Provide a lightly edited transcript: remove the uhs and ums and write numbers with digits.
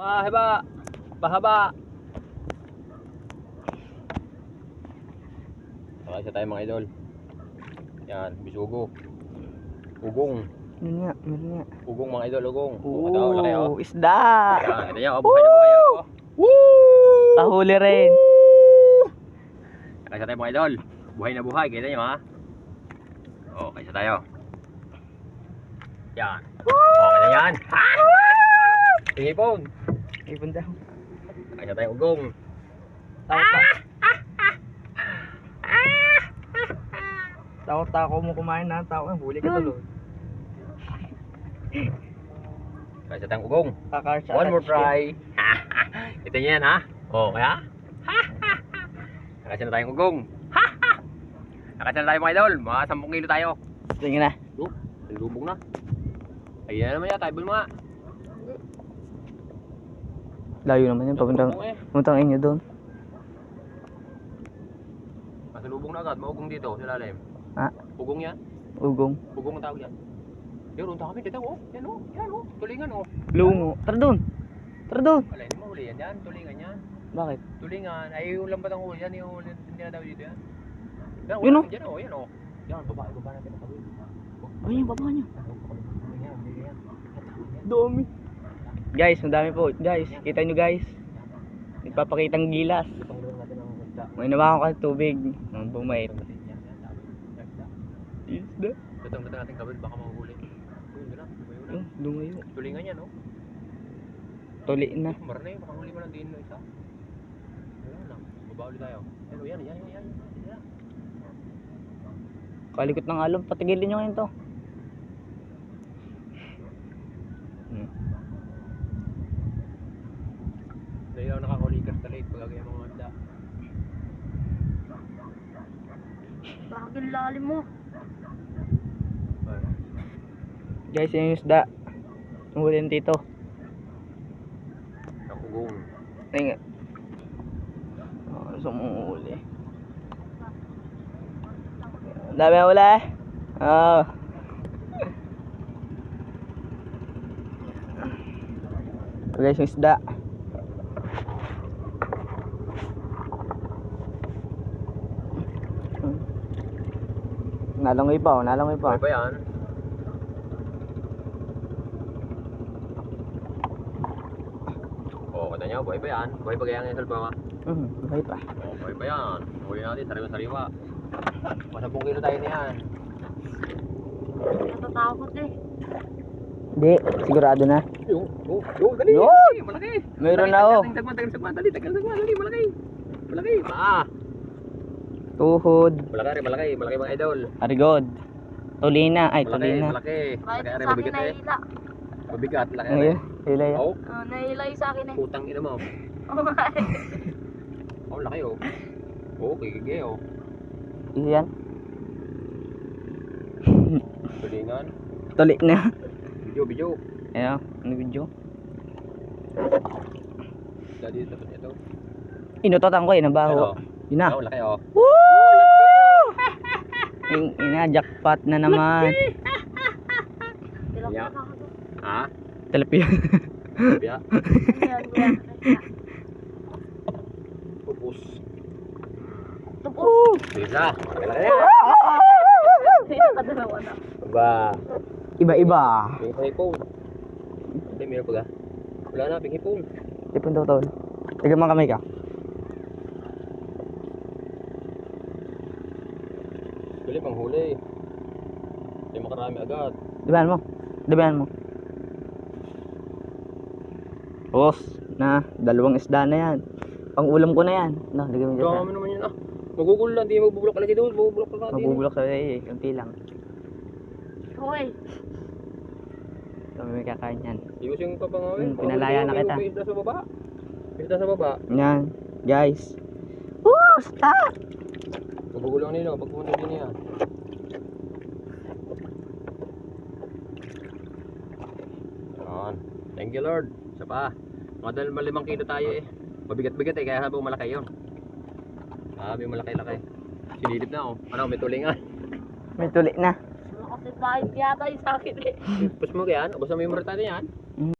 Haba. Pahaba. Isa tayo mga idol. Yan, bisugo. Ugong. Meron nga. Ugong mga idol, ugong. Oo, Laki isda. Yan, ito niya, buhay na buhay. Woo! Kahuli rin. Kaysa tayo mga idol. Buhay na buhay, kita nyo ha. Kaysa tayo. Yan. Okay na yan. Tingipon. Ipon daw. Kaysa tayo ugong. Tako mo kumain na. Huli ka tuloy. Kaysa tayong ugong. Kakarsa. One more try. Kita nyo yan ha. Kaya? Nakasya na tayong ugong. Nakasya na tayo mga idol. Mga 10 kilo tayo. Sige na. Lubog na. Ayan naman yata. Ibon mga. Layo naman yun. Papuntang inyo doon. Masalubong na agad. Maugong dito. Silalim. Ha? Ugong yan. Ugong. Ugong ang tawag yan. Yun, unta kami dito. Yan o. Yan o. Tulingan o. Lungo. Tara doon. Wala, hindi mahuli yan dyan. Tulingan yan. Bakit? Tulingan. Ay, yung lambat ang huli yan. Yung hindi na daw dito yan. Yun o. Yan o. Yan o. Yan, baba natin ang kawin. Ayun, baba nyo. Dami. Guys, madami po. Guys, kita nyo guys. Nagpapakitang gilas. May nabakan ka tubig. Nang bumait. Isda. Datang natin kawin. Baka mahuli. Lumayo. Tulingan yan o. Tuli na. Marna baka huli mo lang din isa. Wala lang. Baba ulit tayo. Yan. Kalikot ng alon. Patigilin nyo ngayon to. Dahil ako nakakulikas talit pag yung mga handa. Bakit lalim mo? Guys, yun yung isda. Ang huli ng tito. Nakugong. Ay nga. Sumuhuli. Dami ang huli. Guys, yung isda. Nalangoy pa. Buhay ba yan? Kata niya, buhay ba yan? Buhay ba kaya ngayon sa salbawa? Buhay pa. Buhay ba yan? Huli natin, sariwa-sariwa. Mas 10 kilo tayo niyan. Natatakot eh. Hindi, sigurado na. Dali! Yun! Malaki! Meron na ako. Tagal-sagman, dali, malaki! Malaki! Tuhod. Malaki mga idol. Arigod. Tulina. Ay, tulina. Malaki. Kahit Malaki, sa akin mabigat eh. nahila. Mabigat, laki Ay, rin. hilay. Oh, Nahila yung sa akin eh. putang ina mo. Laki oh. Kikigay oh. Yan. Tulingan. Tuli na. Video. Ayan, ano video? Dali, dapat ito. Inutotan ko nabaho. Yun na. Laki oh. Woo! Jackpot na naman. Yeah. Ha? Tilapia. Biya. Pupus. Bisa. Ba. Iba-iba. Hipon. Hindi, meron pa ga? Wala na, hipon. Tipon daw tol. Tiga man kamay ka. Dali, panghuli. Hindi makarami agad. Dibayan mo. Os, na, 2 isda na yan. Pang ulam ko na yan. No, lagay mo dyan. Kami naman yun ah. Magugulo lang, di magbubulok ka lagi doon. Magbubulok ka lagi. Mabubulok sa kunti lang. Hoy. Kami may kakain yan. Ayusin pa ngawin. Pinalaya na kita. Isda sa baba. Isda sa baba. Yan, guys. Woo! Stop! Magugulo lang nila, pagpunta din niya. Yan. Thank you Lord. Isa pa. Mga 5 kilo tayo eh. Mabigat-bigat eh, kaya sabi ko malaki yun. Sabi malaki-laki. Sinilip na ako. Ano, may tulingan. May tuli na. Kasi bakit yata yung sa akin eh. Push mo kaya? Basta may murata na yan.